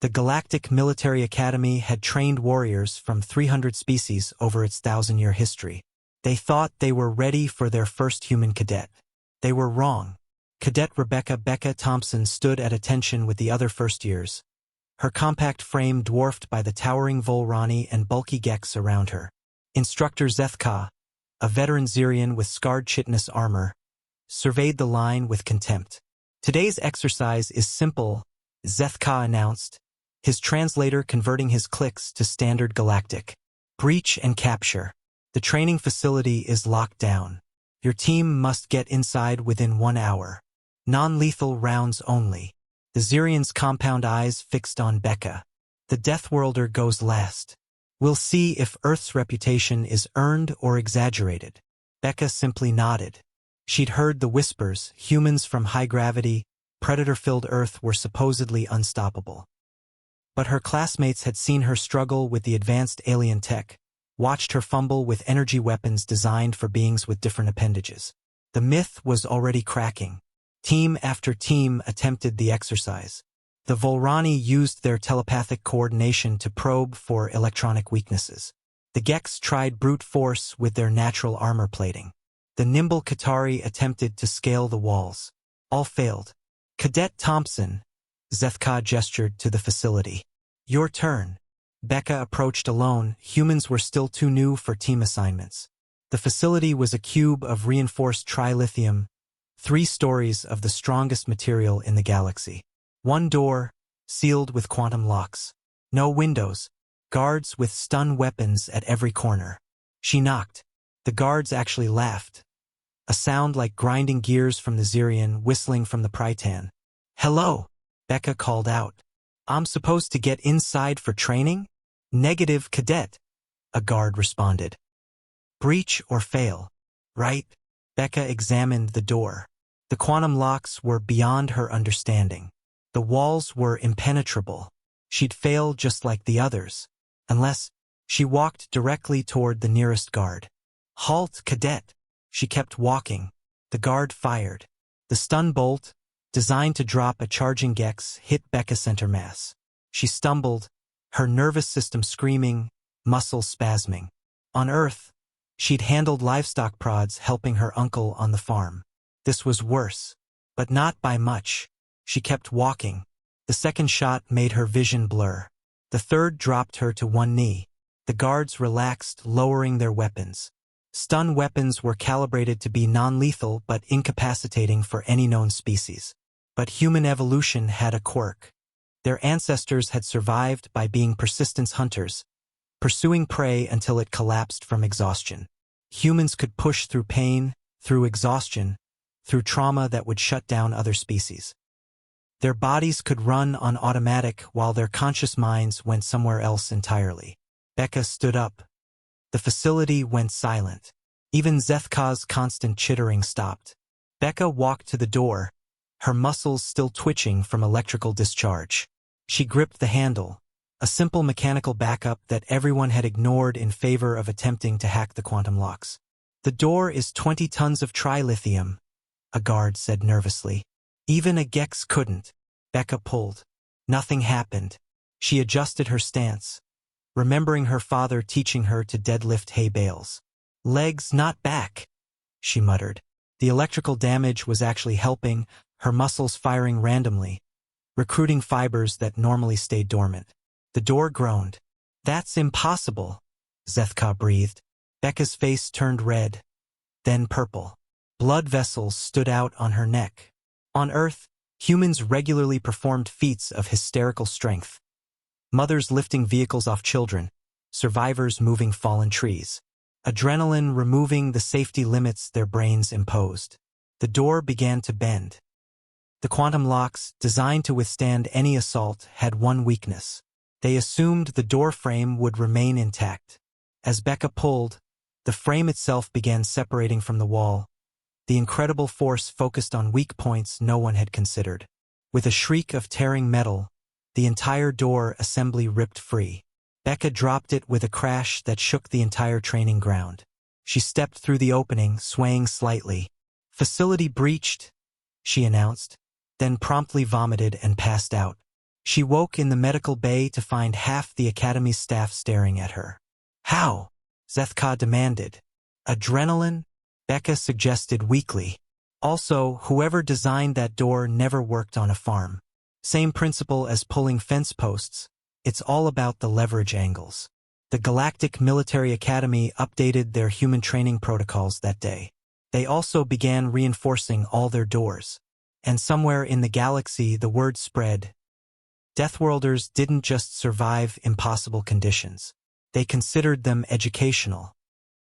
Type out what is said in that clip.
The Galactic Military Academy had trained warriors from 300 species over its 1,000-year history. They thought they were ready for their first human cadet. They were wrong. Cadet Rebecca Becca Thompson stood at attention with the other first years, her compact frame dwarfed by the towering Volrani and bulky Gex around her. Instructor Zethka, a veteran Xerian with scarred chitinous armor, surveyed the line with contempt. Today's exercise is simple, Zethka announced, his translator converting his clicks to standard galactic. Breach and capture. The training facility is locked down. Your team must get inside within 1 hour. Non-lethal rounds only. The Xerian's compound eyes fixed on Becca. The Deathworlder goes last. We'll see if Earth's reputation is earned or exaggerated. Becca simply nodded. She'd heard the whispers, humans from high gravity, predator-filled Earth were supposedly unstoppable. But her classmates had seen her struggle with the advanced alien tech, watched her fumble with energy weapons designed for beings with different appendages. The myth was already cracking. Team after team attempted the exercise. The Volrani used their telepathic coordination to probe for electronic weaknesses. The Gex tried brute force with their natural armor plating. The nimble Qatari attempted to scale the walls. All failed. Cadet Thompson, Zethka gestured to the facility. Your turn. Becca approached alone. Humans were still too new for team assignments. The facility was a cube of reinforced trilithium, 3 stories of the strongest material in the galaxy. 1 door, sealed with quantum locks. No windows. Guards with stun weapons at every corner. She knocked. The guards actually laughed. A sound like grinding gears from the Xerian whistling from the Prytan. Hello, Becca called out. I'm supposed to get inside for training? Negative, cadet, a guard responded. Breach or fail, right? Becca examined the door. The quantum locks were beyond her understanding. The walls were impenetrable. She'd fail just like the others. Unless she walked directly toward the nearest guard. Halt, cadet. She kept walking. The guard fired. The stun bolt, designed to drop a charging Gex, hit Becca center mass. She stumbled, her nervous system screaming, muscles spasming. On Earth, she'd handled livestock prods helping her uncle on the farm. This was worse, but not by much. She kept walking. The second shot made her vision blur. The third dropped her to 1 knee. The guards relaxed, lowering their weapons. Stun weapons were calibrated to be non-lethal but incapacitating for any known species. But human evolution had a quirk. Their ancestors had survived by being persistence hunters, pursuing prey until it collapsed from exhaustion. Humans could push through pain, through exhaustion, through trauma that would shut down other species. Their bodies could run on automatic while their conscious minds went somewhere else entirely. Becca stood up. The facility went silent. Even Zethka's constant chittering stopped. Becca walked to the door, her muscles still twitching from electrical discharge. She gripped the handle, a simple mechanical backup that everyone had ignored in favor of attempting to hack the quantum locks. The door is 20 tons of trilithium, a guard said nervously. Even a Gex couldn't. Becca pulled. Nothing happened. She adjusted her stance, remembering her father teaching her to deadlift hay bales. Legs, not back, she muttered. The electrical damage was actually helping, her muscles firing randomly, recruiting fibers that normally stayed dormant. The door groaned. That's impossible, Zethka breathed. Becca's face turned red, then purple. Blood vessels stood out on her neck. On Earth, humans regularly performed feats of hysterical strength. Mothers lifting vehicles off children, survivors moving fallen trees. Adrenaline removing the safety limits their brains imposed. The door began to bend. The quantum locks, designed to withstand any assault, had one weakness. They assumed the door frame would remain intact. As Becca pulled, the frame itself began separating from the wall. The incredible force focused on weak points no one had considered. With a shriek of tearing metal, the entire door assembly ripped free. Becca dropped it with a crash that shook the entire training ground. She stepped through the opening, swaying slightly. Facility breached, she announced, then promptly vomited and passed out. She woke in the medical bay to find half the academy's staff staring at her. How? Zethka demanded. Adrenaline? Becca suggested weakly. Also, whoever designed that door never worked on a farm. Same principle as pulling fence posts. It's all about the leverage angles. The Galactic Military Academy updated their human training protocols that day. They also began reinforcing all their doors. And somewhere in the galaxy, the word spread. Deathworlders didn't just survive impossible conditions. They considered them educational.